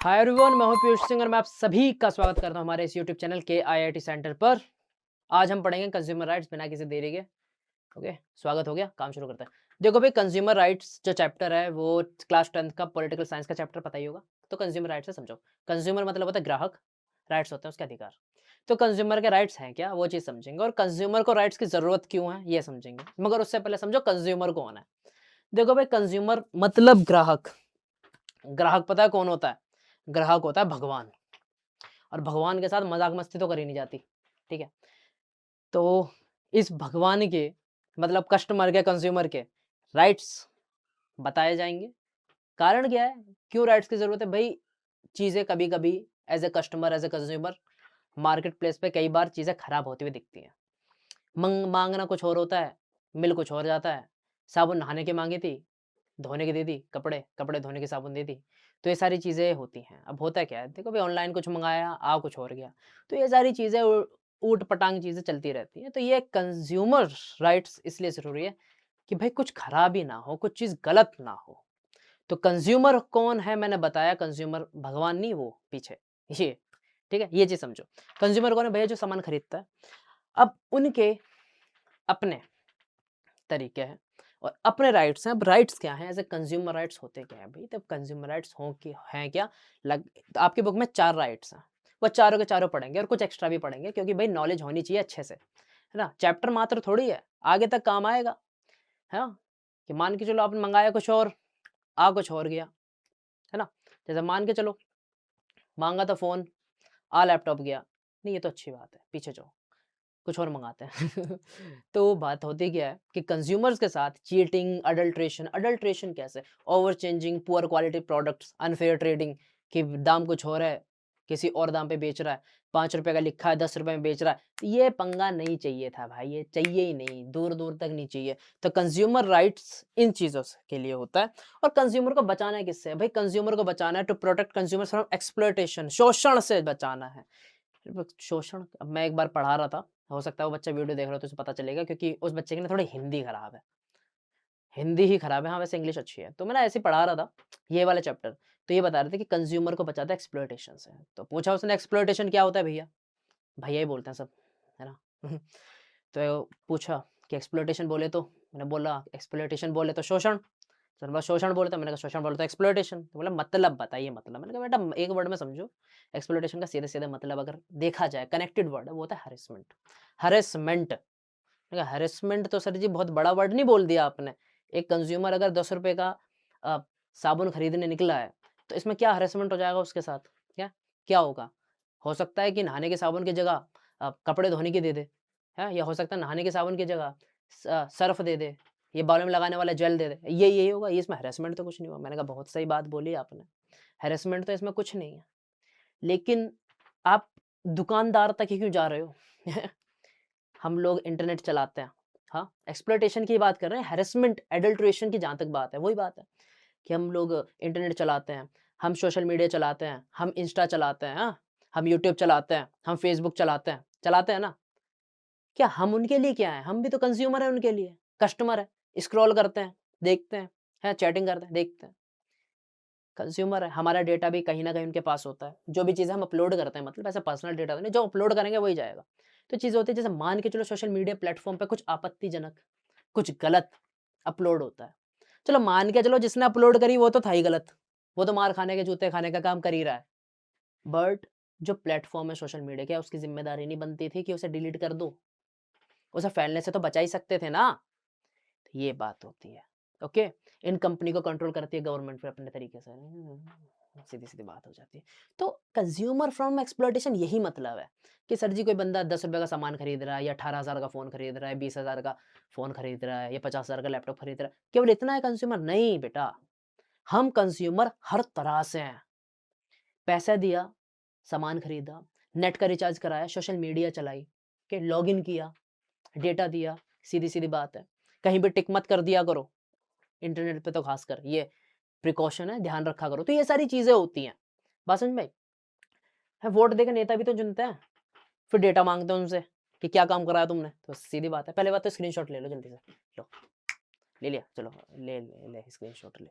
Hi everyone, मैं हूं पीयूष सिंह और मैं आप सभी का स्वागत करता हूं हमारे इस यूट्यूब चैनल के आईआईटी सेंटर पर। आज हम पढ़ेंगे कंज्यूमर राइट्स बिना किसी देरी के। ओके, स्वागत हो गया, काम शुरू करते हैं। देखो भाई, कंज्यूमर राइट्स जो चैप्टर है वो क्लास 10th का पॉलिटिकल साइंस का चैप्टर पता ही होगा। तो कंज्यूमर राइट्स से समझो। कंज्यूमर मतलब होता है ग्राहक, राइट्स होते हैं उसके अधिकार। तो कंज्यूमर के राइट्स हैं क्या, वो चीज़ समझेंगे, और कंज्यूमर को राइट्स की ज़रूरत क्यों है ये समझेंगे। मगर उससे पहले समझो कंज्यूमर कौन है। देखो भाई, कंज्यूमर मतलब ग्राहक। ग्राहक पता है कौन होता है? ग्राहक होता है भगवान। और भगवान के साथ मजाक मस्ती तो करी नहीं जाती, ठीक है? तो इस भगवान के मतलब कस्टमर के, कंज्यूमर के राइट्स बताए जाएँगे। कारण क्या है? क्यों राइट्स की ज़रूरत है? भई, चीज़ें कभी-कभी as a customer, as a consumer market place पे कई बार चीज़ें खराब होती हुई दिखती हैं। माँगना कुछ और होता है, मिल कुछ और जाता है। साबुन नहाने की माँगी थी, धोने की दे दी, कपड़े, कपड़े धोने की साबुन दे दी। तो ये सारी चीज़ें होती हैं। अब होता क्या है, देखो भई, ऑनलाइन कुछ मँगाया, आ कुछ और गया। तो ये सारी चीज़ें ऊट-पटांग चीज़ें चलती रहती हैं। तो ये कंज़्यूमर राइट्स इसलिए ज़रूरी है कि भई कुछ खराबी ना हो, कुछ चीज़ गलत ना हो। तो कंज़्यूमर कौन है मैंने बताया, कंज़्यूमर भगवान नहीं, वो पीछे, ये, ठीक है? ये चीज़ समझो। कंज़्यूमर कौन है? भैया जो सामान खरीदता है। अब उनके अपने तरीके हैं और अपने राइट्स हैं। अब राइट्स क्या हैं? ऐसे कंज्यूमर राइट्स होते क्या हैं भई? तब कंज्यूमर राइट्स हों कि हैं क्या? लग तो आपकी बुक में 4 राइट्स हैं। वो चारों के चारों पढ़ेंगे और कुछ एक्स्ट्रा भी पढ़ेंगे, क्योंकि भई नॉलेज होनी चाहिए अच्छे से, है ना? चैप्टर मात्र थोड़ी है, आगे तक काम आएगा, है ना? कि मान के चलो आपने मँगाया कुछ और, आ कुछ और गया, है ना? जैसे मान के चलो, माँगा था फ़ोन, आ लैपटॉप गया। नहीं, ये तो अच्छी बात है, पीछे जाओ। कुछ और मँगाते हैं। तो बात होती क्या है कि कंज़्यूमर्स के साथ चीटिंग, अडल्ट्रेशन, अडल्ट्रेशन कैसे? Over changing, poor quality products, unfair trading, कि दाम कुछ और है, किसी और दाम पे बेच रहा है, ₹5 का लिखा है, ₹10 में बेच रहा है। ये पंगा नहीं चाहिए था भाई, ये चाहिए ही नहीं, दूर-दूर तक नहीं चाहिए। तो कंज़्यूमर राइट्स इन चीज़ों से के लिए होता है। और कंज़्यूमर को बचाना है किससे? भई, कंज़्यूमर को बचाना है टू प्रोटेक्ट कंज़्यूमर्स फ्रॉम एक्सप्लॉइटेशन, शोषण से बचाना है। शोषण, अब मैं एक बार पढ़ा रहा था, हो सकता है वो बच्चा वीडियो देख रहा हो तो उसे पता चलेगा, क्योंकि उस बच्चे की ना थोड़ी हिंदी खराब है। हिंदी ही खराब है, हाँ, वैसे इंग्लिश अच्छी है। तो मैं ना ऐसे ही पढ़ा रहा था, ये वाला चैप्टर, तो ये बता रहे थे कि कंज़्यूमर को बचाता है एक्सप्लॉइटेशन से। तो पूछा उसने, एक्सप्लॉइटेशन क्या होता है भैया? भैया ही बोलते हैं सब, है ना? तो पूछा कि एक्सप्लॉइटेशन बोले तो? मैंने बोला एक्सप्लॉइटेशन बोले तो शोषण। सर बोला शोषण बोले तो? मैंने कहा शोषण बोले तो एक्सप्लॉइटेशन। तो बोला मतलब बताइए मतलब। मैंने कहा बेटा एक वर्ड में समझो। एक्सप्लॉइटेशन का सीधे-सीधे मतलब अगर देखा जाए, कनेक्टेड वर्ड है, वो होता है हैरेसमेंट। हैरेसमेंट, मैंने कहा हैरेसमेंट तो सर जी बहुत बड़ा वर्ड नहीं बोल दिया आपने। एक कंज्यूमर अगर ₹10 का अ, साबुन खरीदने निकला है, तो इसमें क्या हैरेसमेंट हो जाएगा उसके साथ? क्या? क्या होगा? हो सकता है कि नहाने के साबुन की जगह कपड़े धोने की दे दे, हैं? या हो सकता है नहाने के साबुन की जगह सर्फ़ दे दे, ये बालों में लगाने वाला जेल दे दे। यही होगा, ये इसमें हैरेसमेंट तो कुछ नहीं हुआ। मैंने कहा बहुत सही बात बोली आपने। हैरेसमेंट तो इसमें कुछ नहीं है। लेकिन आप दुकानदार तक ही क्यों जा रहे हो? हम लोग इंटरनेट चलाते हैं। हाँ, एक्सप्लॉइटेशन की बात कर रहे हैं, हैरेसमेंट, एडल्ट्रेशन की जहाँ तक बात है, वही बात है कि हम लोग इंटरनेट चलाते हैं, हम सोशल मीडिया चलाते हैं, हम इंस्टा चलाते हैं, हाँ? हम यूट्यूब चलाते हैं, हम फेसबुक चलाते हैं ना? क्या हम उनके लिए क्या हैं? हम भी तो कंज़्यूमर हैं उनके लिए, कस्टमर हैं, स्क्रॉल करते हैं, देखते हैं, चैटिंग करते हैं, देखते हैं। कंज़्यूमर है, हमारा डेटा भी कहीं न कहीं उनके पास होता है। जो भी चीज़ें हम अपलोड करते हैं, मतलब ऐसा पर्सनल डेटा तो नहीं, जो अपलोड करेंगे वही जाएगा। तो चीज़ होती है, जैसे मान के चलो सोशल मीडिया प्लेटफ़ॉर्म पे कुछ आपत्तिजनक, कुछ गलत अपलोड होता है। चलो मान के चलो जिसने अपलोड करी वो तो था ही गलत, वो तो मार खाने के, जूते खाने का काम कर ही रहा है। बट जो प्लेटफ़ॉर्म है सोशल मीडिया, क्या उसकी ज़िम्मेदारी नहीं बनती थी कि उसे डिलीट कर दो? उसे फैलने से तो बचा ही सकते थे ना? ये बात होती है। ओके? इन कंपनी को कंट्रोल करती है गवर्नमेंट फिर अपने तरीके से। सीधी-सीधी बात हो जाती है। तो कंज्यूमर फ्रॉम एक्सप्लॉइटेशन यही मतलब है कि सर जी कोई बंदा ₹10 का सामान खरीद रहा है या 18,000 का फ़ोन खरीद रहा है, 20,000 का फ़ोन खरीद रहा है या 50,000 का लैपटॉप खरीद रहा है। केवल इतना है कंज्यूमर? नहीं बेटा, हम कंज्यूमर हर तरह से हैं। पैसा दिया, सामान खरीदा, नेट का रिचार्ज कराया, सोशल मीडिया चलाई, के लॉगिन किया, डेटा दिया, सीधी-सीधी बात है। कहीं भी टिक मत कर दिया करो। इंटरनेट पे तो ख़ासकर ये प्रिकॉशन है, ध्यान रखा करो। तो ये सारी चीज़ें होती हैं। बात समझ में आई? वोट देके नेता भी तो चुनते हैं, फिर डेटा माँगते हैं उनसे कि क्या काम कराया तुमने? तो सीधी बात है। पहली बात तो स्क्रीनशॉट ले लो जल्दी से। लो, ले लिया? चलो ले स्क्रीनशॉट ले।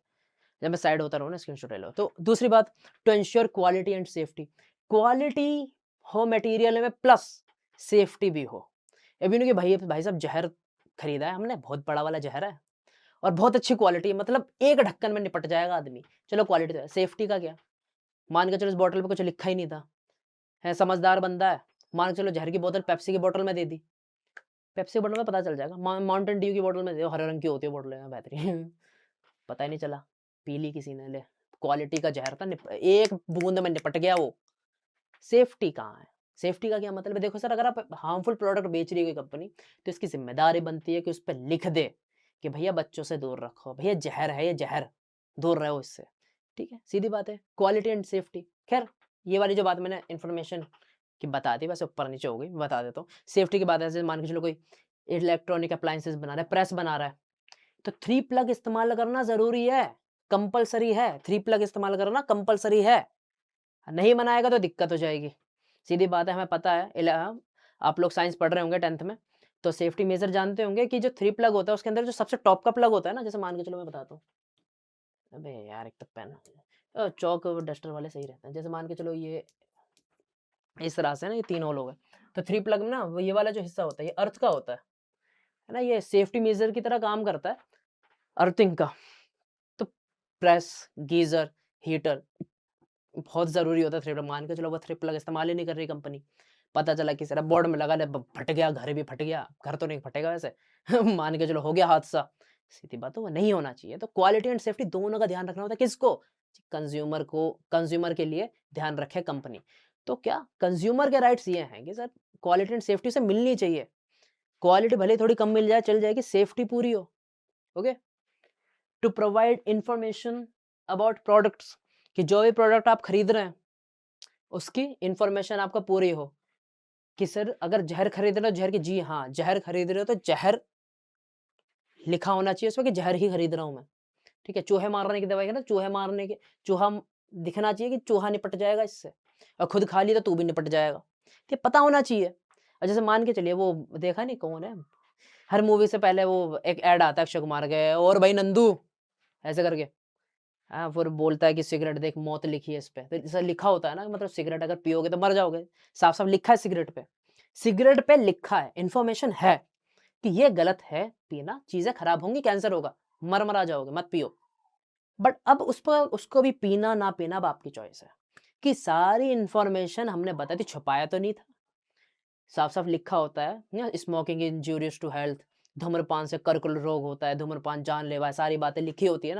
जब मैं साइड होता रहूँ ना, स्क्रीनशॉट ले लो। तो दूसरी बात, to ensure quality and safety, quality हो मटेरियल में प्लस सेफ्टी भी हो। अभी नहीं कि भाई साहब जहर खरीदा है हमने, बहुत बड़ा वाला जहर है और बहुत अच्छी क्वालिटी है, मतलब एक ढक्कन में निपट जाएगा आदमी, चलो क्वालिटी तो है, सेफ्टी का क्या? मान के चलो इस बॉटल पे कुछ लिखा ही नहीं था, है समझदार बंदा है, मान के चलो जहर की बोतल पेप्सी की बोतल में दे दी, पेप्सी की बोतल में पता चल जाएगा, माउंटेन ड्यू की बोतल में दे दो, हरे रंग की होती है बोतल में, बेहतरीन पता ही नहीं चला, पी ली किसी ने, ले क्वालिटी का जहर था, एक बूंद में निपट गया वो। सेफ्टी कहाँ है? सेफ्टी का क्या मतलब है? देखो सर, अगर आप हार्मफुल प्रोडक्ट बेच रही है कोई कंपनी, तो इसकी जिम्मेदारी बनती है कि उस पर लिख दे कि भैया बच्चों से दूर रखो, भैया जहर है ये जहर, दूर रहो इससे। ठीक है, सीधी बात है, क्वालिटी एंड सेफ्टी। खैर, ये वाली जो बात मैंने इन्फॉर्मेशन की बता दी, वैसे ऊपर नीचे हो गई, बता देता हूँ। सेफ्टी की बात है, जैसे मान के चलो कोई इलेक्ट्रॉनिक अप्लायंसेस बना रहा है, प्रेस बना रहा है, तो 3 प्लग इस्तेमाल करना ज़रूरी है, कंपल्सरी है, 3 प्लग इस्तेमाल करना कंपल्सरी है। नहीं बनाएगा तो दिक्कत हो जाएगी। सीधी बात है, हमें पता है, आप लोग साइंस पढ़ रहे होंगे 10th में, तो सेफ्टी मेजर जानते होंगे कि जो 3 प्लग होता है, उसके अंदर जो सबसे टॉप का प्लग होता है ना, जैसे मान के चलो मैं बताता हूँ। अबे यार, एक तो पेन चॉक और डस्टर वाले सही रहते हैं। जैसे मान के चलो ये इस तरह से ना, ये 3 होल हो गए, तो 3 प्लग में ना वो ये वाला जो हिस्सा होता है, ये अर्थ का होता है ना, ये सेफ्टी मेजर की तरह काम करता है, अर्थिंग का। तो प्रेस, गीज़र, हीटर बहुत ज़रूरी होता है 3 प्लग। मान के चलो वो 3 प्लग इस्तेमाल ही नहीं कर रही कंपनी, पता चला किसी ने बोर्ड में लगा ले, फट गया, घर भी फट गया, घर तो नहीं फटेगा वैसे मान के चलो हो गया हादसा, सीधी बात है वो नहीं होना चाहिए। तो क्वालिटी एंड सेफ्टी दोनों का ध्यान रखना होता है, किसको? कंज्यूमर को, कंज्यूमर के लिए ध्यान रखे कंपनी। तो क्या कंज्यूमर के राइट्स ये हैं कि सर क्वालिटी एंड सेफ्टी से मिलनी चाहिए, क्वालिटी भले ही थोड़ी कम मिल जाए चल जाएगी, सेफ्टी पूरी हो। Okay, to provide information about products, कि जो भी प्रोडक्ट आप खरीद रहे हैं उसकी इंफॉर्मेशन आपका पूरी हो, कि सर अगर जहर खरीद रहे हो, जहर की, जी हाँ जहर खरीद रहे हो तो जहर लिखा होना चाहिए उसमें कि जहर ही खरीद रहा हूँ मैं। ठीक है, चूहे मारने की दवाई है ना, चूहे मारने के, चूहा दिखना चाहिए कि चूहा निपट जाएगा इससे, और खुद खा ली तो तू भी निपट जाएगा, तो ये पता होना चाहिए। और जैसे मान के चलिए, वो देखा नहीं कौन है, हर मूवी से पहले वो एक ऐड आता है अक्षय कुमार के, और भाई नंदू ऐसे करके, हाँ, फिर बोलता है कि सिगरेट देख मौत लिखी है इस पे, तो जैसा लिखा होता है ना, मतलब सिगरेट अगर पियोगे तो मर जाओगे, साफ साफ लिखा है सिगरेट पे लिखा है, इन्फॉर्मेशन है कि ये गलत है पीना, चीजें खराब होंगी, कैंसर होगा, मर जाओगे, मत पियो। बट अब उस पर उसको भी पीना ना पीना अब आपकी चॉइस है, कि सारी इन्फॉर्मेशन हमने बता दी, छुपाया तो नहीं था, साफ साफ लिखा होता है, स्मोकिंग इंजूरियस टू हेल्थ, धूम्रपान से कर्कल रोग होता है, धूम्रपान जानलेवा है, सारी बातें लिखी होती है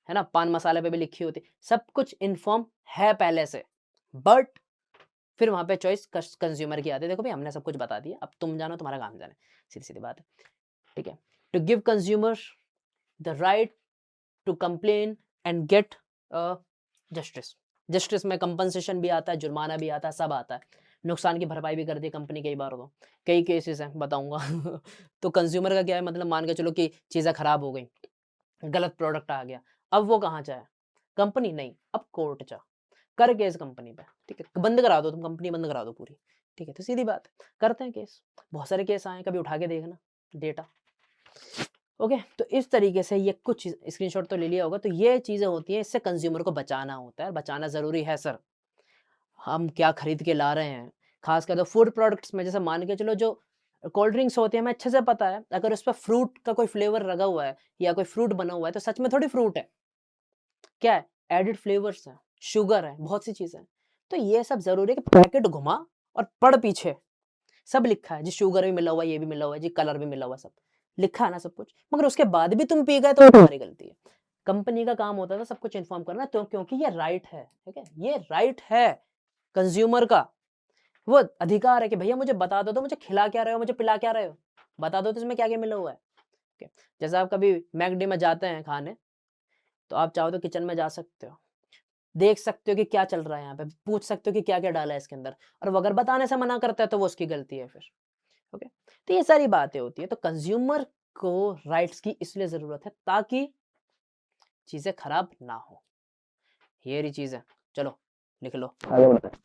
ना, पान मसाले पे भी लिखी होती है, सब कुछ इन्फॉर्म है पहले से। बट फिर वहां पे चॉइस कंज्यूमर की आती है, देखो भाई हमने सब कुछ बता दिया, अब तुम जानो, तुम्हारा काम जाने, सीधी सीधी बात है। ठीक है, to give consumer the right to complain and get justice, justice में कंपनसेशन भी आता है, जुर्माना भी आता है, सब आता है, नुकसान की भरपाई भी करती है कंपनी कई बार, तो कई केसेस हैं बताऊंगा तो कंज्यूमर का क्या है, मतलब मान के चलो कि चीज़ें खराब हो गई, गलत प्रोडक्ट आ गया, अब वो कहाँ जाए? कंपनी नहीं, अब कोर्ट जा, कर केस कंपनी पे, ठीक है, बंद करा दो, तुम कंपनी बंद करा दो पूरी, ठीक है, तो सीधी बात है, करते हैं केस, बहुत सारे केस आए, कभी उठा के देखना डेटा। ओके, तो इस तरीके से ये कुछ स्क्रीनशॉट तो ले लिया होगा, तो ये चीज़ें होती हैं, इससे कंज्यूमर को बचाना होता है, बचाना ज़रूरी है सर। हम क्या खरीद के ला रहे हैं, खासकर तो फूड प्रोडक्ट्स में, जैसे मान के चलो जो कोल्ड ड्रिंक्स होती है, हमें अच्छे से पता है अगर उस पर फ्रूट का कोई फ्लेवर लगा हुआ है या कोई फ्रूट बना हुआ है, तो सच में थोड़ी फ्रूट है, क्या है, एडिड फ्लेवर्स है, शुगर है, बहुत सी चीज़ें हैं। तो ये सब ज़रूरी है कि पैकेट घुमा और पढ़ पीछे, सब लिखा है जी, शुगर भी मिला हुआ है, ये भी मिला हुआ है जी, कलर भी मिला हुआ है, सब लिखा है ना सब कुछ, मगर उसके बाद भी तुम पी गए तो तुम्हारी गलती है। कंपनी का काम होता था सब कुछ इन्फॉर्म करना, तो क्योंकि ये राइट है, ठीक है, ये राइट है कंज्यूमर का, वो अधिकार है कि भैया मुझे बता दो, तो मुझे खिला क्या रहे हो, मुझे पिला क्या रहे हो, बता दो तो इसमें क्या क्या मिला हुआ है। Okay? जैसे आप कभी मैकडी में जाते हैं खाने, तो आप चाहो तो किचन में जा सकते हो, देख सकते हो कि क्या चल रहा है यहाँ पे, पूछ सकते हो कि क्या क्या डाला है इसके अंदर, और वो अगर बताने से मना करता है तो वो उसकी गलती है फिर। ओके, तो ये सारी बातें होती है, तो कंज्यूमर को राइट्स की इसलिए जरूरत है ताकि चीजें खराब ना हो, ये रही चीज है। चलो लिख लो, आगे बढ़ते हैं।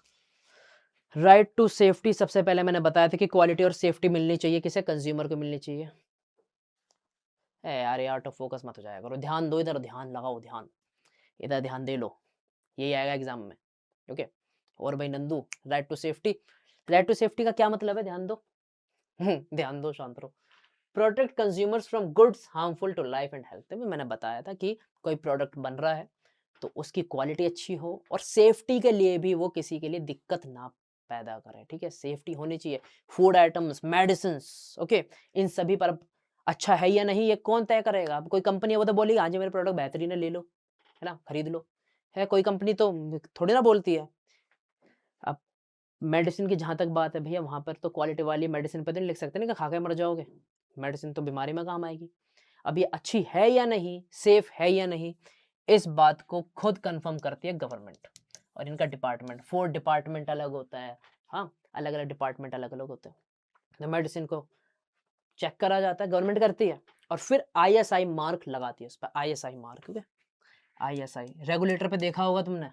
राइट टू सेफ्टी, सबसे पहले मैंने बताया था कि क्वालिटी और सेफ्टी मिलनी चाहिए, किसे, कंज्यूमर को मिलनी चाहिए। ए यार, ये आउट ऑफ फोकस मत हो जाया करो, ध्यान दो इधर, ध्यान लगाओ, ध्यान। इधर ध्यान दे लो, यही आएगा एग्जाम में। ओके, और भाई Nandu, right to safety, right to safety का क्या मतलब है, ध्यान दो। ध्यान दो, शांत रहो। Protect consumers from goods harmful to life and health. मैंने बताया था कि कोई प्रोडक्ट बन रहा है तो उसकी क्वालिटी अच्छी हो और सेफ्टी के लिए भी वो किसी के लिए दिक्कत ना पैदा करे, ठीक है, सेफ्टी होनी चाहिए। फूड आइटम्स, मेडिसिन, ओके, इन सभी पर अच्छा है या नहीं ये कौन तय करेगा? अब कोई कंपनी है वो तो बोलेगी हाँ जी मेरे प्रोडक्ट बेहतरीन है, ले लो, है ना, खरीद लो। है कोई कंपनी तो थोड़ी ना बोलती है। अब मेडिसिन की जहाँ तक बात है भैया, वहाँ पर तो क्वालिटी वाली मेडिसिन पे तो नहीं लिख सकते ना कि खा के मर जाओगे। मेडिसिन तो बीमारी में काम आएगी। अब ये अच्छी है या नहीं, सेफ है या नहीं, इस बात को खुद कंफर्म करती है गवर्नमेंट और इनका डिपार्टमेंट। 4 डिपार्टमेंट अलग होता है, हाँ, अलग अलग डिपार्टमेंट अलग अलग होते हैं। तो मेडिसिन को चेक करा जाता है, गवर्नमेंट करती है और फिर ISI मार्क लगाती है उस पर, ISI मार्क, ठीक है। ISI रेगुलेटर पे देखा होगा तुमने,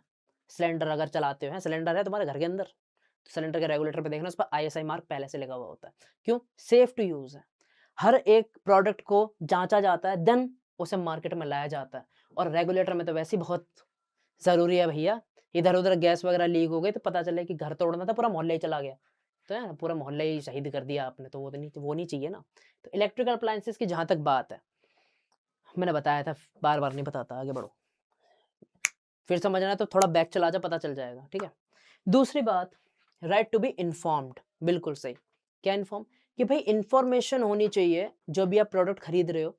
सिलेंडर अगर चलाते हो, सिलेंडर है तुम्हारे घर के अंदर, तो सिलेंडर के रेगुलेटर पे देखना, उस पर ISI मार्क पहले से लगा हुआ होता है। क्यों? सेफ टू यूज है। हर एक प्रोडक्ट को जांचा जाता है, देन उसे मार्केट में लाया जाता है। और रेगुलेटर में तो वैसे ही बहुत जरूरी है भैया। इधर उधर गैस वगैरह लीक हो गई तो पता चले कि घर तोड़ना था, पूरा मोहल्ला ही चला गया, तो है ना, पूरा मोहल्ला ही शहीद कर दिया आपने, तो वो नहीं चाहिए ना। तो इलेक्ट्रिकल अप्लायंसेस की जहां तक बात है, मैंने बताया था, बार बार नहीं बताता, आगे बढ़ो। फिर समझना है तो थोड़ा बैक चला जा, पता चल जाएगा, ठीक है। दूसरी बात, राइट टू बी इन्फॉर्म्ड, बिल्कुल सही। क्या इन्फॉर्म? कि भाई इंफॉर्मेशन होनी चाहिए जो भी आप प्रोडक्ट खरीद रहे हो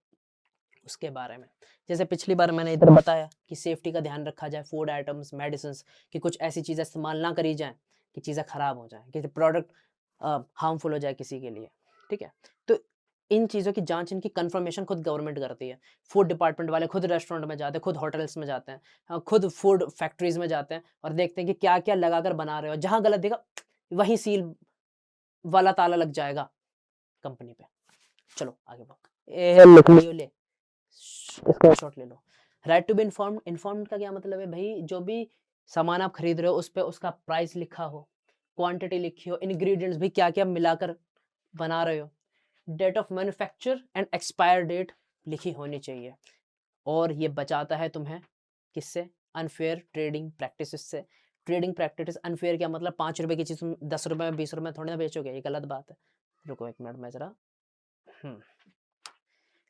उसके बारे में। जैसे पिछली बार मैंने इधर बताया कि सेफ्टी का ध्यान रखा जाए, फूड आइटम्स, मेडिसिन, कि कुछ ऐसी चीज़ें इस्तेमाल ना करी जाए कि चीज़ें खराब हो जाए, कि प्रोडक्ट हार्मफुल हो जाए किसी के लिए, ठीक है। तो इन चीज़ों की जांच, इनकी कंफर्मेशन खुद गवर्नमेंट करती है। फूड डिपार्टमेंट वाले खुद रेस्टोरेंट में जाते हैं, खुद होटल्स में जाते हैं, खुद फूड फैक्ट्रीज में जाते हैं और देखते हैं कि क्या क्या लगाकर बना रहे हो। जहां गलत दिखा वहीं सील वाला ताला लग जाएगा कंपनी पे। चलो आगे बढ़ो, लिख लियो, ले स्क्रीनशॉट ले लो। Right to be informed, informed का क्या मतलब है भाई, जो भी सामान आप खरीद रहे हो उस पे उसका प्राइस लिखा हो, क्वांटिटी लिखी हो, इंग्रेडिएंट्स भी क्या क्या मिलाकर बना रहे हो, date of manufacture and expire date लिखी होनी चाहिए। और ये बचाता है तुम्हें किससे? अनफेयर ट्रेडिंग प्रैक्टिसेस से। ट्रेडिंग प्रैक्टिस अनफेयर क्या मतलब, 5 रुपए की चीज़ तुम 10 रुपए में 20 रुपए में थोड़ी ना बेचोगे, ये गलत बात है। रुको 1 मिनट में जरा,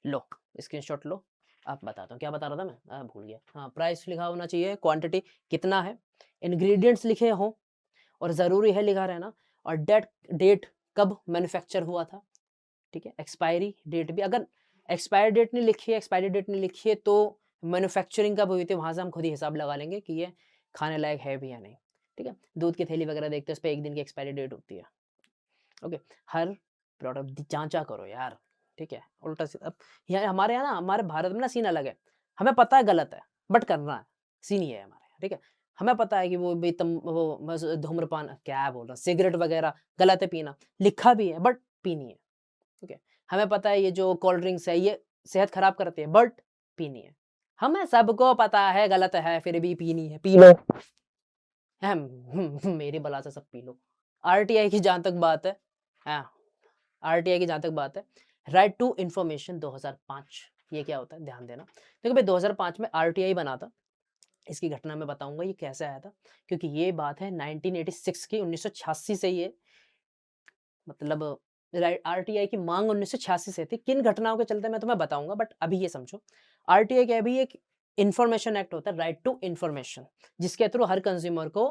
लो स्क्रीनशॉट लो। आप बताता हूँ क्या बता रहा था मैं, भूल गया। हाँ, प्राइस लिखा होना चाहिए, क्वांटिटी कितना है, इंग्रेडिएंट्स लिखे हो और ज़रूरी है लिखा रहना, और डेट कब मैन्युफैक्चर हुआ था, ठीक है। एक्सपायरी डेट भी, अगर एक्सपायरी डेट नहीं लिखी है, एक्सपायरी डेट नहीं लिखी है तो मैन्युफैक्चरिंग कब हुई थी वहाँ से हम खुद ही हिसाब लगा लेंगे कि ये खाने लायक है भी या नहीं, ठीक है। दूध की थैली वगैरह देखते हैं उस पर 1 दिन की एक्सपायरी डेट होती है, ओके। हर प्रोडक्ट जांचा करो यार, ठीक है। उल्टा अब यहाँ हमारे यहाँ ना, हमारे भारत में ना सीन अलग है। हमें पता है गलत है बट करना है, सीन ये है हमारे यहाँ, ठीक है। हमें पता है कि वो भी वो बस धूम्रपान, क्या बोल रहा, सिगरेट वगैरह गलत है पीना, लिखा भी है बट पीनी है, ठीक है। हमें पता है ये जो कोल्ड ड्रिंक्स है ये सेहत खराब करती है बट पीनी है। हमें सबको पता है गलत है फिर भी पीनी है, पी लो। मेरी बला से सब पी लो। RTI की जहां तक बात है, हाँ, RTI की जहां तक बात है, राइट टू इंफॉर्मेशन 2005, ये क्या होता है ध्यान देना। देखो भाई 2005 में RTI बना था। इसकी घटना मैं बताऊंगा ये कैसे आया था, क्योंकि ये बात है 1986 की, 1986 से ये मतलब RTI की मांग 1986 से थी। किन घटनाओं के चलते मैं तुम्हें बताऊंगा, बट अभी ये समझो RTI क्या है, अभी एक इंफॉर्मेशन एक्ट होता है, राइट टू इंफॉर्मेशन, जिसके थ्रू हर कंज्यूमर को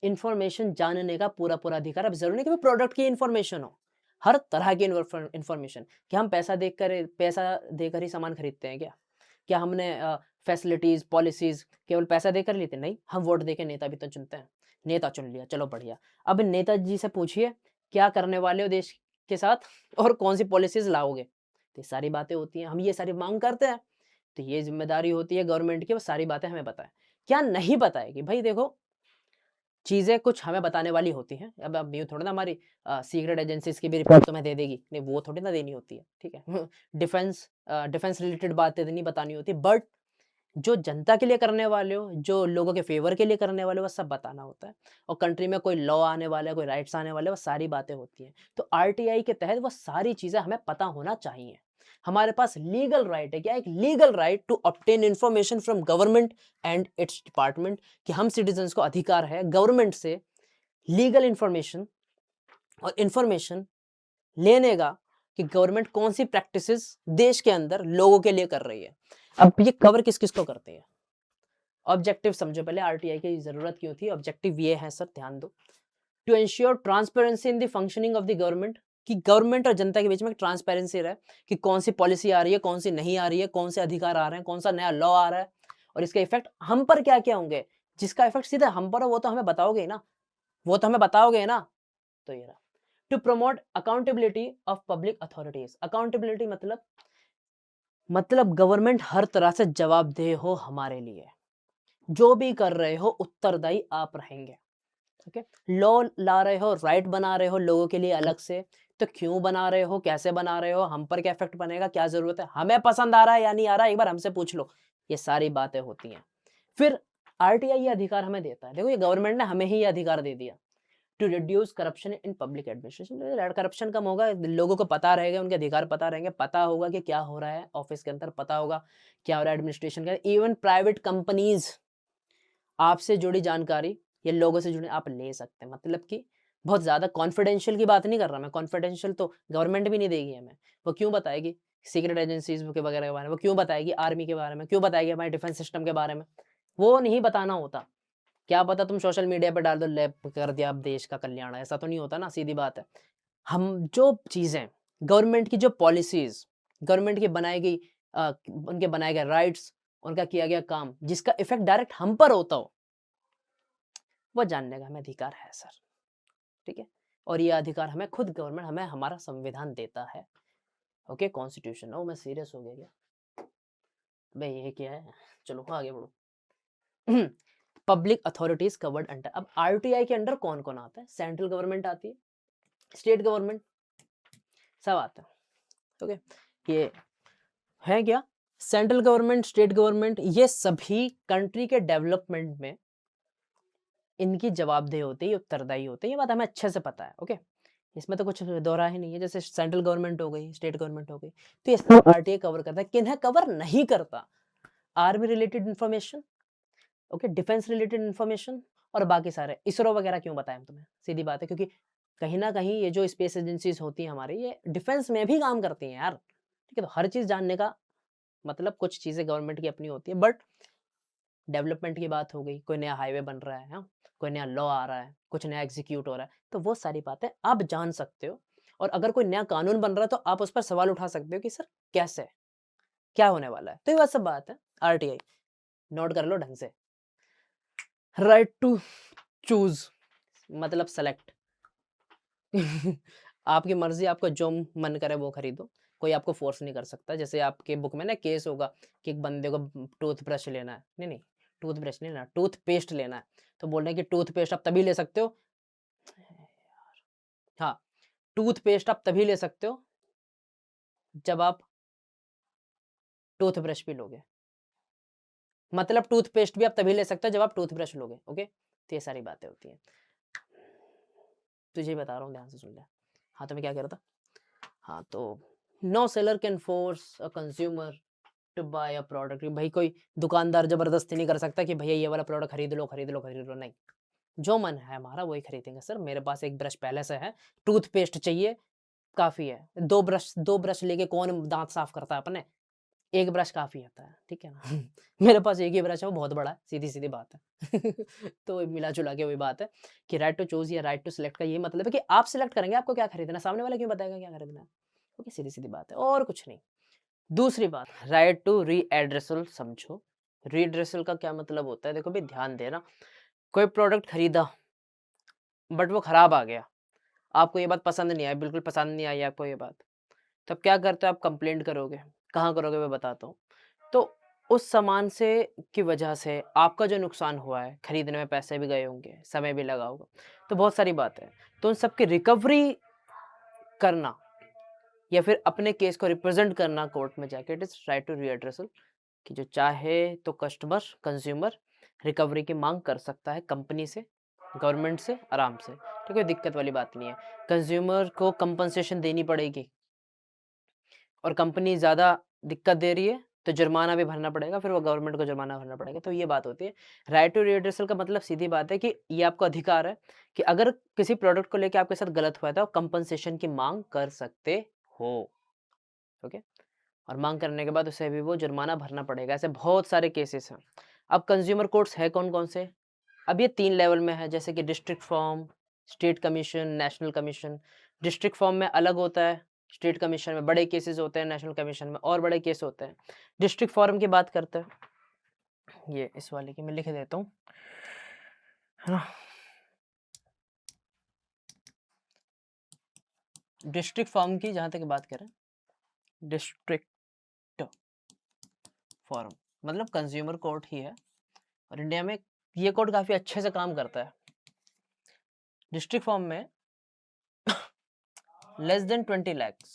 इंफॉर्मेशन जानने का पूरा पूरा अधिकार। अब जरूरी नहीं कि वो प्रोडक्ट की इंफॉर्मेशन हो, हर तरह की इंफॉर्मेशन। क्या हम पैसा देकर ही सामान खरीदते हैं क्या? क्या हमने फैसिलिटीज पॉलिसीज केवल पैसा देकर लेते हैं? नहीं, हम वोट देकर नेता भी तो चुनते हैं। नेता चुन लिया, चलो बढ़िया। अब नेताजी से पूछिए क्या करने वाले हो देश के साथ और कौन सी पॉलिसीज लाओगे, तो ये सारी बातें होती हैं, हम ये सारी मांग करते हैं। तो ये जिम्मेदारी होती है गवर्नमेंट की, वो सारी बातें हमें बताएं। क्या नहीं बताएगी भाई, देखो चीज़ें कुछ हमें बताने वाली होती हैं। अब यूँ थोड़ा ना हमारी सीक्रेट एजेंसीज़ की भी रिपोर्ट तुम्हें दे देगी, नहीं वो थोड़ी ना देनी होती है, ठीक है। डिफेंस रिलेटेड बातें तो नहीं बतानी होती, बट जो जनता के लिए करने वाले हो, जो लोगों के फेवर के लिए करने वाले हो, वो सब बताना होता है। और कंट्री में कोई लॉ आने वाला है, कोई राइट्स आने वाले हैं, वो सारी बातें होती हैं। तो RTI के तहत वो सारी चीज़ें हमें पता होना चाहिए। हमारे पास लीगल राइट है, क्या एक legal right to obtain information from government and its department, कि हम सिटीजन्स को अधिकार है गवर्नमेंट से लीगल इंफॉर्मेशन और इंफॉर्मेशन लेने का कि गवर्नमेंट कौन सी प्रैक्टिसेस देश के अंदर लोगों के लिए कर रही है। अब ये कवर किस किस को करते हैं? ऑब्जेक्टिव समझो पहले, आरटीआई की जरूरत क्यों थी। ऑब्जेक्टिव ये है सर, ध्यान दो, to ensure transparency in the functioning of the government, कि गवर्नमेंट और जनता के बीच में ट्रांसपेरेंसी रहे कि कौन सी पॉलिसी आ रही है, कौन सी नहीं आ रही है, कौन से अधिकार आ रहे हैं, कौन सा नया लॉ आ रहा है और इसका इफेक्ट हम पर क्या क्या होंगे। जिसका इफेक्ट सीधा हम पर हो वो तो हमें बताओगे ही ना, वो तो हमें बताओगे ना। तो ये रहा, to promote accountability of public authorities. Accountability मतलब गवर्नमेंट हर तरह से जवाबदेह हो हमारे लिए, जो भी कर रहे हो उत्तरदायी आप रहेंगे। ओके, लॉ ला रहे हो, राइट बना रहे हो लोगों के लिए अलग से, तो क्यों बना रहे हो, कैसे बना रहे हो, हम पर क्या इफेक्ट बनेगा, क्या जरूरत है, हमें पसंद आ रहा है या नहीं आ रहा है, एक बार हमसे पूछ लो। ये सारी बातें होती हैं। फिर आरटीआई ये अधिकार हमें देता है, देखो ये गवर्नमेंट ने हमें ही ये अधिकार दे दिया, to reduce corruption in public administration. Corruption कम होगा, लोगों को पता रहेगा, उनके अधिकार पता रहेंगे, पता होगा कि क्या हो रहा है ऑफिस के अंदर, पता होगा क्या हो रहा है एडमिनिस्ट्रेशन का। इवन प्राइवेट कंपनीज आपसे जुड़ी जानकारी या लोगों से जुड़े आप ले सकते हैं। मतलब कि बहुत ज़्यादा कॉन्फिडेंशियल की बात नहीं कर रहा मैं, कॉन्फिडेंशियल तो गवर्नमेंट भी नहीं देगी हमें। वो क्यों बताएगी सीक्रेट एजेंसीज के वगैरह के बारे में, वो क्यों बताएगी आर्मी के बारे में, क्यों बताएगी हमारे डिफेंस सिस्टम के बारे में, वो नहीं बताना होता। क्या पता तुम सोशल मीडिया पे डाल दो ले कर दिया अब देश का कल्याण, ऐसा तो नहीं होता ना, सीधी बात है। हम जो चीज़ें गवर्नमेंट की जो पॉलिसीज, गवर्नमेंट की बनाई गई उनके बनाए गए राइट्स, उनका किया गया काम जिसका इफेक्ट डायरेक्ट हम पर होता हो, वो जानने का हमें अधिकार है सर। ठीक है, और ये अधिकार हमें खुद गवर्नमेंट, हमें हमारा संविधान देता है। Okay, constitution. ओ मैं सीरियस हो गया क्या भाई, ये क्या है, चलो आगे बढ़ो। पब्लिक अथॉरिटीज कवर्ड अंडर, अब आरटीआई के अंडर कौन कौन आता है? सेंट्रल गवर्नमेंट आती है, स्टेट गवर्नमेंट, सब आते हैं। ओके, ये है क्या, सेंट्रल गवर्नमेंट, स्टेट गवर्नमेंट, ये सभी कंट्री के डेवलपमेंट में इनकी जवाबदेही होती है, उत्तरदायी होते हैं, ये बात हमें अच्छे से पता है। ओके, इसमें तो कुछ दोहरा ही नहीं है। जैसे सेंट्रल गवर्नमेंट हो गई, स्टेट गवर्नमेंट हो गई, तो ये सब आरटीआई कवर करता है। किन्हें कवर नहीं करता? Army related information, okay, defence related information और बाकी सारे। इसरो वगैरह क्यों बताएं तुम्हें, सीधी बात है, क्योंकि कहीं ना कहीं ये जो स्पेस एजेंसीज होती हैं हमारी, ये डिफेंस में भी काम करती हैं यार। ठीक है, तो हर चीज जानने का मतलब, कुछ चीजें गवर्नमेंट की अपनी होती है, बट डेवलपमेंट की बात हो गई, कोई नया हाईवे बन रहा है, हाँ? कोई नया लॉ आ रहा है, कुछ नया एग्जीक्यूट हो रहा है, तो वो सारी बातें आप जान सकते हो। और अगर कोई नया कानून बन रहा है तो आप उस पर सवाल उठा सकते हो कि सर कैसे, क्या होने वाला है। तो ये बात सब बात है। आरटीआई नोट कर लो ढंग से। राइट टू चूज मतलब सेलेक्ट। आपकी मर्जी, आपको जो मन करे वो खरीदो, कोई आपको फोर्स नहीं कर सकता। जैसे आपके बुक में ना केस होगा कि एक बंदे को टूथब्रश लेना है, नहीं नहीं, टूथब्रश नहीं लेना, टूथपेस्ट लेना है, तो बोल रहे हैं कि टूथपेस्ट आप तभी ले सकते हो, हाँ, टूथपेस्ट आप तभी ले सकते हो जब आप टूथब्रश भी लोगे। मतलब टूथपेस्ट भी आप तभी ले सकते हो जब आप टूथब्रश लोगे। ओके, तो ये सारी बातें होती हैं, तुझे ही बता रहा हूँ, ध्यान से सुन ले। हाँ, तो मैं क्या कह रहा था, हाँ, तो no seller can force a consumer to buy a product. भाई कोई दुकानदार जबरदस्ती नहीं कर सकता कि भैया ये वाला प्रोडक्ट खरीद लो, खरीद लो, खरीद लो, नहीं, जो मन है हमारा वही खरीदेंगे। सर मेरे पास एक ब्रश पहले से है, टूथपेस्ट चाहिए, काफी है। दो ब्रश लेके कौन दांत साफ करता है अपने, एक ब्रश काफी होता है, ठीक है ना। मेरे पास एक ही ब्रश है, वो बहुत बड़ा है, सीधी सीधी बात है। तो मिला जुला के वही बात है कि राइट टू चूज या राइट टू सिलेक्ट का ये मतलब है कि आप सिलेक्ट करेंगे आपको क्या खरीदना, सामने वाला क्यों बताएगा क्या खरीदना है। ओके, सीधी सीधी बात है और कुछ नहीं। दूसरी बात, राइट टू रीएड्रेसल समझो। रीएड्रेसल का क्या मतलब होता है, देखो भाई ध्यान देना, कोई प्रोडक्ट खरीदा बट वो खराब आ गया, आपको ये बात पसंद नहीं आई, बिल्कुल पसंद नहीं आई आपको ये बात, तब क्या करते हो आप, कंप्लेंट करोगे। कहाँ करोगे मैं बताता हूँ। तो उस सामान से की वजह से आपका जो नुकसान हुआ है, खरीदने में पैसे भी गए होंगे, समय भी लगा होगा, तो बहुत सारी बात है, तो उन सबकी रिकवरी करना या फिर अपने केस को रिप्रेजेंट करना कोर्ट में जाके, इट इज राइट टू रीएड्रेसल, कि जो चाहे तो कस्टमर, कंज्यूमर रिकवरी की मांग कर सकता है कंपनी से, गवर्नमेंट से, आराम से। ठीक है, दिक्कत वाली बात नहीं है। कंज्यूमर को कंपनसेशन देनी पड़ेगी, और कंपनी ज़्यादा दिक्कत दे रही है तो जुर्माना भी भरना पड़ेगा, फिर वो गवर्नमेंट को जुर्माना भरना पड़ेगा। तो ये बात होती है। राइट टू रिड्रेसल का मतलब सीधी बात है कि ये आपको अधिकार है कि अगर किसी प्रोडक्ट को लेके आपके साथ गलत हुआ है तो आप कंपनसेशन की माँग कर सकते हो। ओके? और माँग करने के बाद उसे भी वो जुर्माना भरना पड़ेगा। ऐसे बहुत सारे केसेस हैं। अब कंज्यूमर कोर्ट्स है कौन-कौन से? अब ये 3 लेवल में है, जैसे कि district form, state commission, national commission. District form में अलग होता है, स्टेट कमीशन में बड़े केसेस होते हैं, नेशनल कमीशन में और बड़े केस होते हैं। डिस्ट्रिक्ट फॉर्म की बात करते हैं, ये इस वाले की मैं लिख देता हूँ, है ना? डिस्ट्रिक्ट फॉर्म की जहाँ तक बात करें, डिस्ट्रिक्ट फॉर्म मतलब कंज्यूमर कोर्ट ही है और इंडिया में ये कोर्ट काफ़ी अच्छे से काम करता है। डिस्ट्रिक्ट फॉर्म में लेस देन 20 lakhs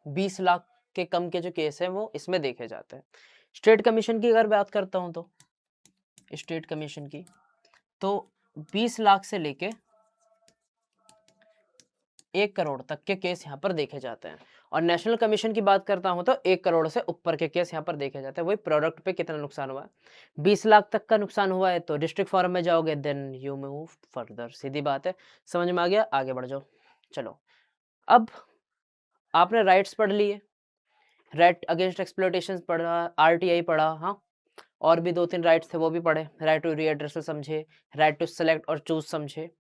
20 लाख के कम के जो केस हैं वो इसमें देखे जाते हैं। स्टेट कमीशन की अगर बात करता हूँ तो स्टेट कमीशन की तो 20 लाख से लेके 1 करोड़ तक के केस यहाँ पर देखे जाते हैं और नेशनल कमीशन की बात करता हूँ तो 1 करोड़ से ऊपर के केस यहाँ पर देखे जाते हैं। वही प्रोडक्ट पे कितना नुकसान हुआ है। 20 लाख तक का नुकसान हुआ है तो डिस्ट्रिक्ट फॉर्म में जाओगे, देन यू मूव फर्दर। सीधी बात है, समझ में आ गया? आगे बढ़ जाओ। चलो, अब आपने राइट्स पढ़ लिए, राइट अगेंस्ट एक्सप्लॉयटेशन पढ़ा, आरटीआई पढ़ा, हाँ, और भी 2-3 राइट्स थे वो भी पढ़े। राइट टू रीएड्रेसल समझे, राइट टू सेलेक्ट और चूज समझे।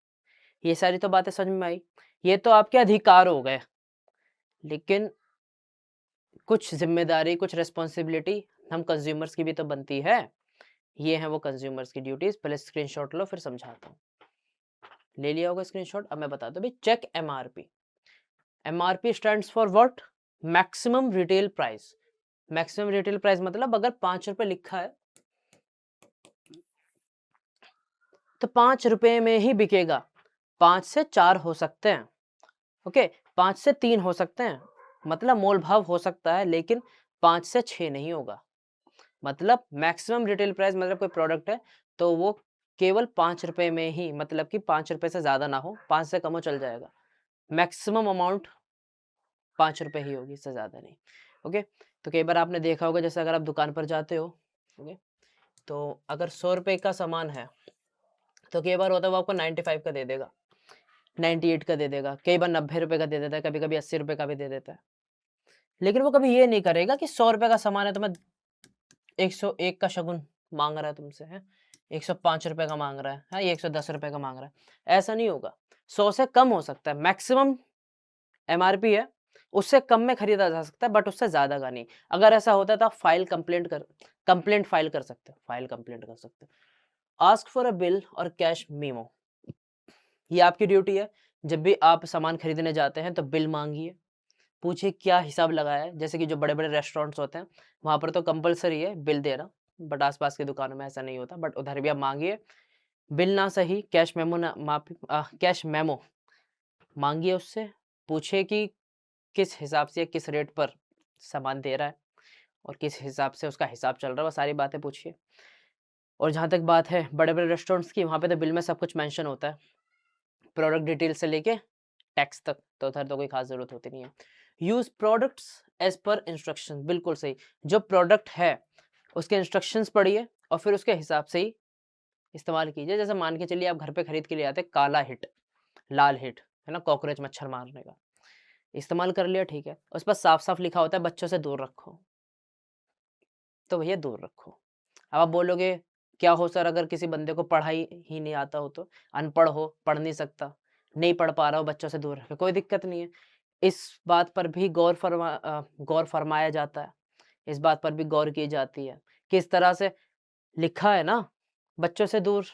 ये सारी तो बातें समझ में आई। ये तो आपके अधिकार हो गए, लेकिन कुछ ज़िम्मेदारी, कुछ रिस्पॉन्सिबिलिटी हम कंज्यूमर्स की भी तो बनती है। ये हैं वो कंज्यूमर्स की ड्यूटीज़। पहले स्क्रीनशॉट लो, फिर समझाता हूँ। ले लिया होगा स्क्रीनशॉट? अब मैं बताता हूँ भाई, check MRP. MRP stands for what? Maximum retail price. Maximum retail price मतलब अगर 5 रुपए लिखा है तो 5 रुपए में ही बिकेगा। 5 से 4 हो सकते हैं, ओके, 5 से 3 हो सकते हैं, मतलब मोल भाव हो सकता है, लेकिन 5 से 6 नहीं होगा। मतलब मैक्सिमम रिटेल प्राइस मतलब कोई प्रोडक्ट है तो वो केवल 5 रुपए में ही, मतलब कि 5 रुपए से ज़्यादा ना हो, 5 से कम हो चल जाएगा। मैक्सिमम अमाउंट 5 रुपए ही होगी, इससे ज़्यादा नहीं। ओके, तो कई बार आपने देखा होगा, जैसे अगर आप दुकान पर जाते हो, ओके, तो अगर 100 रुपए का सामान है तो कई बार होता है वो आपको 95 का दे देगा, 98 का दे देगा, कई बार 90 रुपए का दे देता है, कभी-कभी 80 रुपए का भी दे देता है। लेकिन वो कभी ये नहीं करेगा कि 100 रुपए का सामान है तो मैं 101 का शगुन माँग रहा है तुमसे, हैं? 105 रुपए का माँग रहा है, ये 110 रुपए का माँग रहा है। ऐसा नहीं होगा, 100 से कम हो सकता है, मैक्सिमम एमआरपी है, उससे कम में खरीदा जा सकता है, बट उससे ज़्यादा का नहीं। अगर ऐसा होता है तो आप कंप्लेंट फाइल कर सकते हो, कंप्लेंट कर सकते हो। आस्क फॉर अ बिल और कैश मेमो, ये आपकी ड्यूटी है। जब भी आप सामान खरीदने जाते हैं तो बिल माँगिए, पूछिए क्या हिसाब लगाया है। जैसे कि जो बड़े-बड़े रेस्टोरेंट्स होते हैं, वहाँ पर तो कंपल्सरी है बिल देना, बट आस-पास की दुकानों में ऐसा नहीं होता, बट उधर भी आप माँगिए। बिल ना सही, कैश मेमो माँगिए उससे, पूछिए कि किस हिसाब से या किस रेट पर सामान दे रहा है और किस हिसाब से उसका हिसाब चल रहा है, वो सारी बातें पूछिए। और जहाँ तक बात है बड़े-बड़े रेस्टोरेंट्स की, वहाँ पे तो बिल में सब कुछ मेंशन होता है, प्रोडक्ट डिटेल से लेके टैक्स तक, तो उधर तो कोई ख़ास ज़रूरत होती नहीं है। Use products as per instruction, बिल्कुल सही। जो प्रोडक्ट है, उसके इंस्ट्रक्शंस पढ़िए और फिर उसके हिसाब से ही इस्तेमाल कीजिए। जैसे मान के चलिए आप घर पे खरीद के ले आते हैं काला हिट, लाल हिट, है ना? कॉकरोच मच्छर मारने का। इस्तेमाल कर लिया, ठीक है। उस पर साफ-साफ लिखा होता है बच्चों से दूर रखो, तो भैया दूर रखो। अब आप बोलोगे क्या हो सर अगर किसी बंदे को पढ़ाई ही नहीं आता हो तो? अनपढ़ हो, पढ़ नहीं सकता, नहीं पढ़ पा रहा हो, बच्चों से दूर रखे, कोई दिक्कत नहीं है। इस बात पर भी गौर फरमाया जाता है। इस बात पर भी गौर की जाती है। किस तरह से लिखा है ना, बच्चों से दूर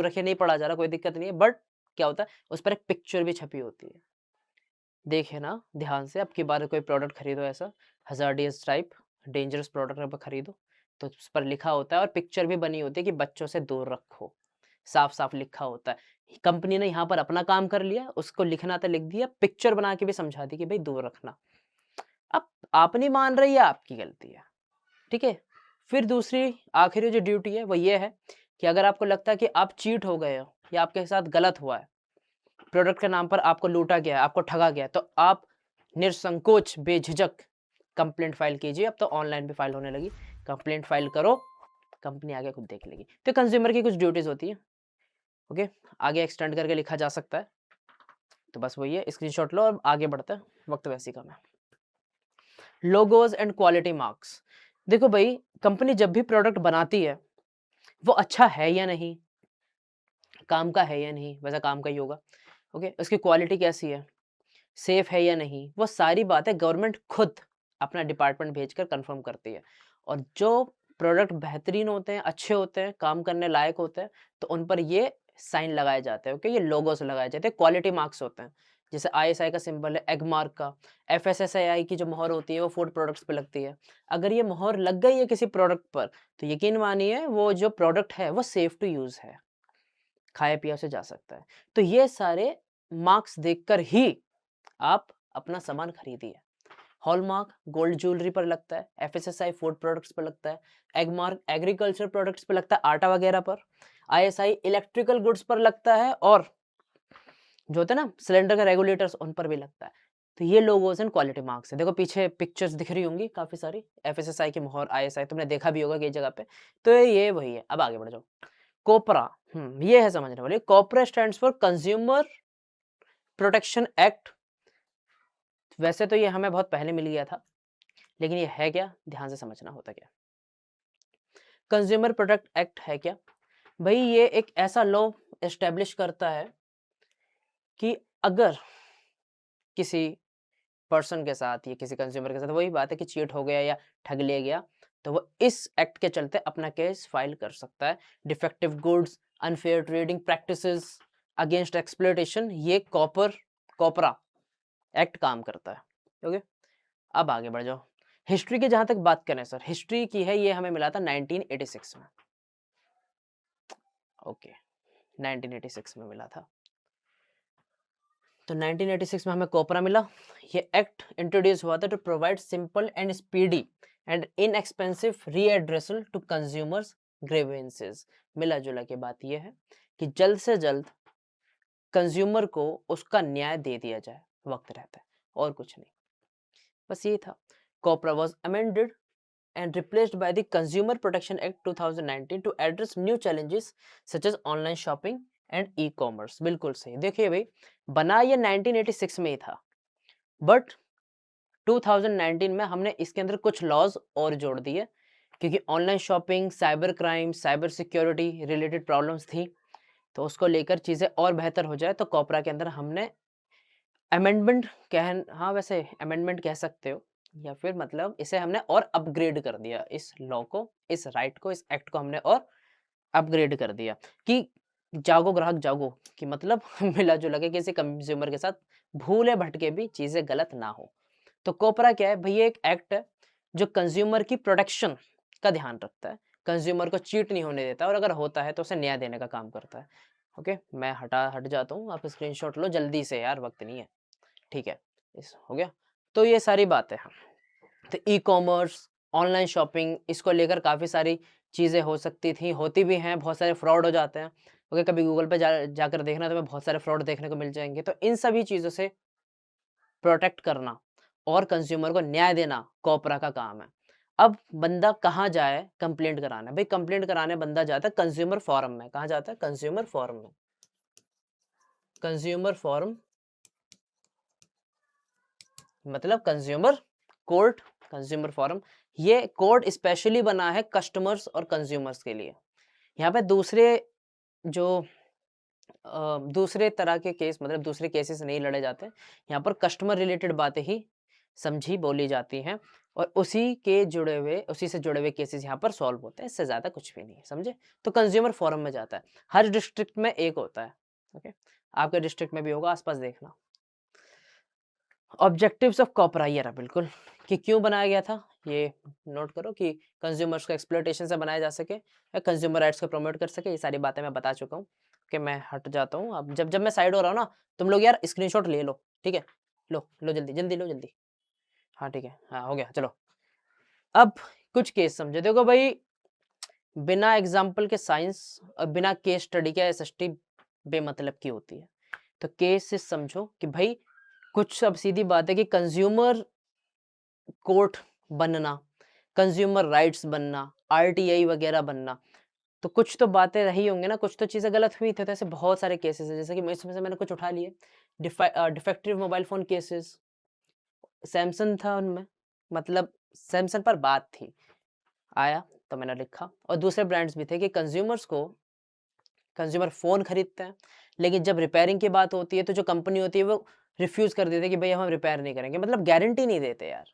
रखिए, नहीं पढ़ा जा रहा, कोई दिक्कत नहीं है, बट क्या होता है, उस पर एक पिक्चर भी छपी होती है। देखे ना ध्यान से, अब की बार कोई प्रोडक्ट खरीदो ऐसा हज़ार्डियस टाइप, डेंजरस प्रोडक्ट अगर खरीदो, तो उस पर लिखा होता है और पिक्चर भी बनी होती है कि बच्चों से दूर रखो। साफ-साफ लिखा होता है। कंपनी ने यहाँ पर अपना काम कर लिया, उसको लिखना था लिख दिया, पिक्चर बना के भी समझा दी कि भई दूर रखना। अब आप नहीं मान रहे, ये आपकी गलती है, ठीक है? फिर दूसरी आखिरी जो ड्यूटी है वो ये है कि अगर आपको लगता है कि आप चीट हो गए हो या आपके साथ गलत हुआ है, प्रोडक्ट के नाम पर आपको लूटा गया है, आपको ठगा गया है, तो आप निसंकोच बेझिझक कंप्लेंट फाइल कीजिए। अब तो ऑनलाइन भी फाइल होने लगी, कंप्लेंट फाइल करो, कंपनी आगे खुद देख लेगी। तो कंज्यूमर की कुछ ड्यूटीज होती है, ओके, आगे एक्सटेंड करके लिखा जा सकता है। तो बस वही है, स्क्रीनशॉट लो और आगे बढ़ते हैं, वक्त वैसे ही कम है। Logos and quality marks. देखो भाई, कंपनी जब भी प्रोडक्ट बनाती है वो अच्छा है या नहीं, काम का है या नहीं, वैसा काम का ही होगा, ओके, उसकी क्वालिटी कैसी है, सेफ है या नहीं, वो सारी बातें गवर्नमेंट खुद अपना डिपार्टमेंट भेजकर कंफर्म करती है। और जो प्रोडक्ट बेहतरीन होते हैं, अच्छे होते हैं, काम करने लायक होते हैं, तो उन पर ये साइन लगाए जाते हैं, ओके, ये लोगोस लगाए जाते हैं, क्वालिटी मार्क्स होते हैं। जैसे आईएसआई का सिंबल है, एग मार्क का, एफएसएसआई की जो मोहर होती है वो फूड प्रोडक्ट्स पे लगती है। अगर ये मोहर लग गई है किसी प्रोडक्ट पर, तो यकीन मानिए वो जो प्रोडक्ट है वो सेफ टू यूज है, खाया पिया से जा सकता है। तो ये सारे मार्क्स देखकर ही आप अपना सामान खरीदिए। हॉलमार्क गोल्ड ज्वेलरी पर लगता है, एफएसएसआई फूड प्रोडक्ट्स पर लगता है, एगमार्क एग्रीकल्चर प्रोडक्ट्स पर लगता है, आटा वगैरह पर, आईएसआई इलेक्ट्रिकल गुड्स पर लगता है, और जो होता है ना सिलेंडर का रेगुलेटर्स, उन पर भी लगता है। तो ये लोगोस एंड क्वालिटी मार्क्स है। देखो पीछे पिक्चर्स दिख रही होंगी काफी सारी, एफएसएसआई की मोहर, आईएसआई तुमने देखा भी होगा कई जगह पे। तो ये वही है। अब आगे बढ़ जाओ। कोपरा, ये है समझने वाले। COPRA stands for consumer protection act. वैसे तो ये हमें बहुत पहले मिल गया था, लेकिन ये है क्या, ध्यान से समझना होता क्या। कंज्यूमर प्रोटेक्ट एक्ट है क्या भाई, ये एक ऐसा लॉ एस्टेब्लिश करता है कि अगर किसी पर्सन के साथ या किसी कंज्यूमर के साथ वही बात है कि चीट हो गया या ठग लिया गया, तो वो इस एक्ट के चलते अपना केस फाइल कर सकता है। Defective goods, unfair trading practices, against exploitation, ये कोपरा एक्ट काम करता है, ओके। अब आगे बढ़ जाओ। हिस्ट्री की जहां तक बात करें सर, हिस्ट्री की है, ये हमें मिला था 1986 में, ओके, 1986 में मिला था। तो 1986 में हमें कोपरा मिला। ये एक्ट इंट्रोड्यूस हुआ था to provide simple and speedy and inexpensive redressal to consumers grievances. मिला जुला के बात यह है कि जल्द से जल्द कंज्यूमर को उसका न्याय दे दिया जाए वक्त रहता है, और कुछ नहीं, बस ये था। COPRA was amended and replaced by the Consumer Protection Act 2019 to address new challenges such as online shopping and e-commerce। बिल्कुल सही। देखिए भाई, बना ये 1986 में ही था, बट 2019 में हमने इसके अंदर कुछ लॉज और जोड़ दिए, क्योंकि online shopping, cyber crime, cyber security related problems थी, तो उसको लेकर चीज़ें और बेहतर हो जाए, तो कोपरा के अंदर हमने अमेंडमेंट हाँ वैसे अमेंडमेंट कह सकते हो, या फिर मतलब इसे हमने और अपग्रेड कर दिया, इस लॉ को, इस राइट को, इस एक्ट को हमने और अपग्रेड कर दिया कि जागो ग्राहक जागो, कि मतलब मिला जुला के किसी कंज्यूमर के साथ भूले भटके भी चीजें गलत ना हो। तो कोपरा क्या है भैया, एक एक्ट है जो कंज्यूमर की प्रोटेक्शन का ध्यान रखता है, कंज्यूमर को चीट नहीं होने देता, और अगर होता है तो उसे न्याय देने का काम करता है, ओके। मैं हट जाता हूँ, आप स्क्रीनशॉट लो जल्दी से यार, वक्त नहीं है, ठीक है, इस हो गया। तो ये सारी बातें हैं। तो ई कॉमर्स, ऑनलाइन शॉपिंग, इसको लेकर काफ़ी सारी चीज़ें हो सकती थी, होती भी हैं, बहुत सारे फ्रॉड हो जाते हैं, ओके। कभी गूगल पे जाकर देखना, तो बहुत सारे फ्रॉड देखने को मिल जाएंगे। तो इन सभी चीज़ों से प्रोटेक्ट करना और कंज्यूमर को न्याय देना कोपरा का काम है। अब बंदा कहाँ जाए कंप्लेंट कराने, भाई कंप्लेंट कराने बंदा जाता है कंज्यूमर फोरम में। कहाँ जाता है? कंज्यूमर फोरम में। कंज्यूमर फोरम मतलब कंज्यूमर कोर्ट, कंज्यूमर फोरम। ये कोर्ट स्पेशली बना है कस्टमर्स और कंज्यूमर्स के लिए। यहाँ पे दूसरे जो दूसरे तरह के केस, मतलब दूसरे केसेस नहीं लड़े जाते। यहाँ पर कस्टमर रिलेटेड बातें ही समझी बोली जाती हैं, और उसी से जुड़े हुए केसेस यहाँ पर सॉल्व होते हैं, इससे ज़्यादा कुछ भी नहीं है, समझे। तो कंज्यूमर फोरम में जाता है, हर डिस्ट्रिक्ट में एक होता है, ओके। आपके डिस्ट्रिक्ट में भी होगा, आसपास देखना। ऑब्जेक्टिव्स ऑफ कोपरा, ये रहा बिल्कुल, कि क्यों बनाया गया था, ये नोट करो, कि कंज्यूमर्स को एक्सप्लॉयटेशन से बनाया जा सके, कंज्यूमर राइट्स को प्रमोट कर सके। ये सारी बातें मैं बता चुका हूँ, कि मैं हट जाता हूँ। अब जब मैं साइड हो रहा हूँ ना, तुम लोग यार स्क्रीनशॉट ले लो, ठीक है। लो जल्दी जल्दी लो जल्दी। हाँ ठीक है, हाँ हो गया, चलो। अब कुछ केस समझे। देखो भाई, बिना एग्जाम्पल के साइंस और बिना केस स्टडी के एसएसटी बेमतलब की होती है। तो केसेस समझो कि भाई कुछ, अब सीधी बात है कि कंज्यूमर कोर्ट बनना, कंज्यूमर राइट्स बनना, आरटीआई वगैरह बनना, तो कुछ तो बातें रही होंगी ना, कुछ तो चीज़ें गलत हुई थी। तो ऐसे बहुत सारे केसेस हैं, जैसे कि मैं इसमें से मैंने कुछ उठा लिए। Defective mobile phone cases, Samsung था उनमें, मतलब सैमसंग पर बात थी, आया तो मैंने लिखा। और दूसरे ब्रांड्स भी थे कि कंज्यूमर फ़ोन खरीदते हैं, लेकिन जब रिपेयरिंग की बात होती है तो जो कंपनी होती है वो रिफ्यूज़ कर देती है कि भई हम रिपेयर नहीं करेंगे, मतलब गारंटी नहीं देते यार।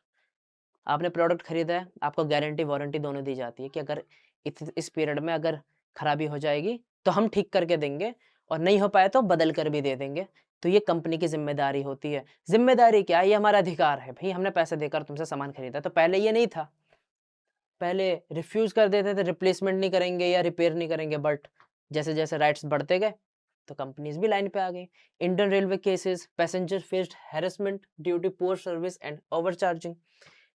आपने प्रोडक्ट खरीदा है, आपको गारंटी वारंटी दोनों दी जाती है कि अगर इस पीरियड में अगर खराबी हो जाएगी तो हम ठीक करके देंगे, और नहीं हो पाए तो बदल कर भी दे देंगे। तो ये कंपनी की ज़िम्मेदारी होती है। ज़िम्मेदारी क्या है, ये हमारा अधिकार है। भई हमने पैसे देकर तुमसे सामान खरीदा, तो पहले ये नहीं था। पहले रिफ्यूज़ कर देते थे, रिप्लेसमेंट नहीं करेंगे या रिपेयर नहीं करेंगे, बट जैसे-जैसे राइट्स बढ़ते गए तो कंपनीज़ भी लाइन पे आ गई। Indian railway cases, passenger faced harassment due to poor service and overcharging.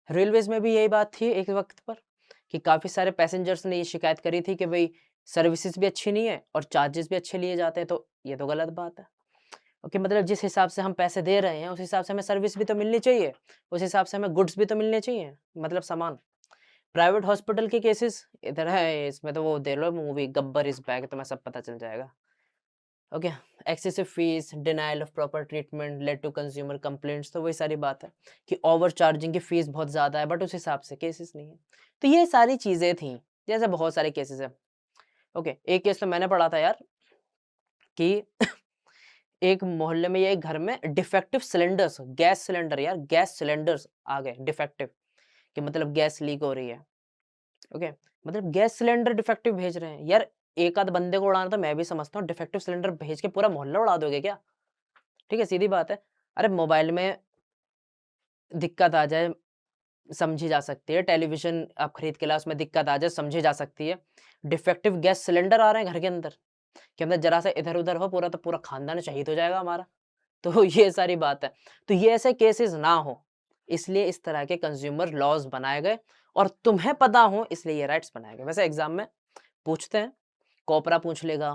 Railways में भी यही बात थी एक वक़्त पर कि काफ़ी सारे पैसेंजर्स ने ये शिकायत करी थी कि भई सर्विसेज़ भी अच्छी नहीं है और चार्जेज़ भी अच्छे लिए जाते हैं, तो ये तो गलत बात है। ओके, मतलब जिस हिसाब से हम पैसे दे रहे हैं, उस हिसाब से हमें सर्विस भी तो मिलनी चाहिए, उस हिसाब से हमें गुड्स भी तो मिलने चाहिए, मतलब सामान। प्राइवेट हॉस्पिटल के केसेस इधर है, इसमें तो वो दे लो मूवी गब्बर इज़ बैक, तुम्हें सब पता चल जाएगा। Okay, excessive fee, denial of proper treatment led to consumer complaints, तो वही सारी बात है कि ओवर चार्जिंग की फीस बहुत ज़्यादा है, बट उस हिसाब से केसेस नहीं है। तो ये सारी चीज़ें थी, जैसे बहुत सारे केसेस हैं। ओके, एक केस तो मैंने पढ़ा था यार कि एक मोहल्ले में या एक घर में डिफेक्टिव सिलेंडर्स, गैस सिलेंडर यार, गैस सिलेंडर्स आ गए डिफेक्टिव, कि मतलब गैस लीक हो रही है। ओके, मतलब गैस सिलेंडर डिफेक्टिव भेज रहे हैं यार। एक आध बंदे को उड़ाना तो मैं भी समझता हूँ, डिफेक्टिव सिलेंडर भेज के पूरा मोहल्ला उड़ा दोगे क्या? ठीक है, सीधी बात है। अरे मोबाइल में दिक्कत आ जाए, समझी जा सकती है। टेलीविज़न आप खरीद के लाए, उसमें दिक्कत आ जाए, समझी जा सकती है। डिफेक्टिव गैस सिलेंडर आ रहे हैं घर के अंदर, कि अंदर ज़रा सा इधर-उधर हो पूरा, तो पूरा खानदान शहीद हो जाएगा हमारा। तो ये सारी बात है। तो ये ऐसे केसेस ना हो, इसलिए इस तरह के कंज़्यूमर लॉज़ बनाए गए, और तुम्हें पता हो इसलिए ये राइट्स बनाए गए। वैसे एग्ज़ाम में पूछते हैं, कोपरा पूछ लेगा,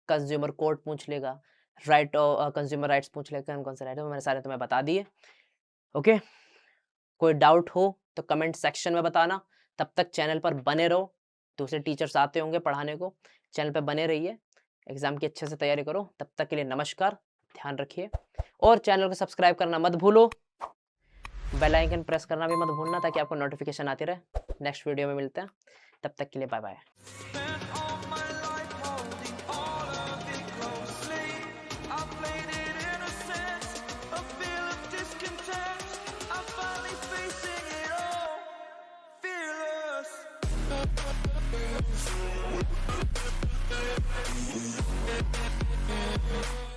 कंज़्यूमर कोर्ट पूछ लेगा, कंज़्यूमर राइट्स पूछ लेगा, कौन-कौन से राइट है, वो मैंने सारे तुम्हें बता दिए। ओके? कोई डाउट हो तो कमेंट सेक्शन में बताना। तब तक चैनल पर बने रहो, दूसरे टीचर्स आते होंगे पढ़ाने को, चैनल पे बने रहिए, एग्ज़ाम की अच्छे से तैयारी करो। तब तक के लिए नमस्कार, ध्यान रखिए, और चैनल को सब्सक्राइब करना मत भूलो, बेल आइकन प्रेस करना भी मत भूलना, ताकि आपको नोटिफ़िकेशन आती रहे। नेक्स्ट वीडियो में मिलते हैं, तब तक के लिए बाय बाय। Fearless.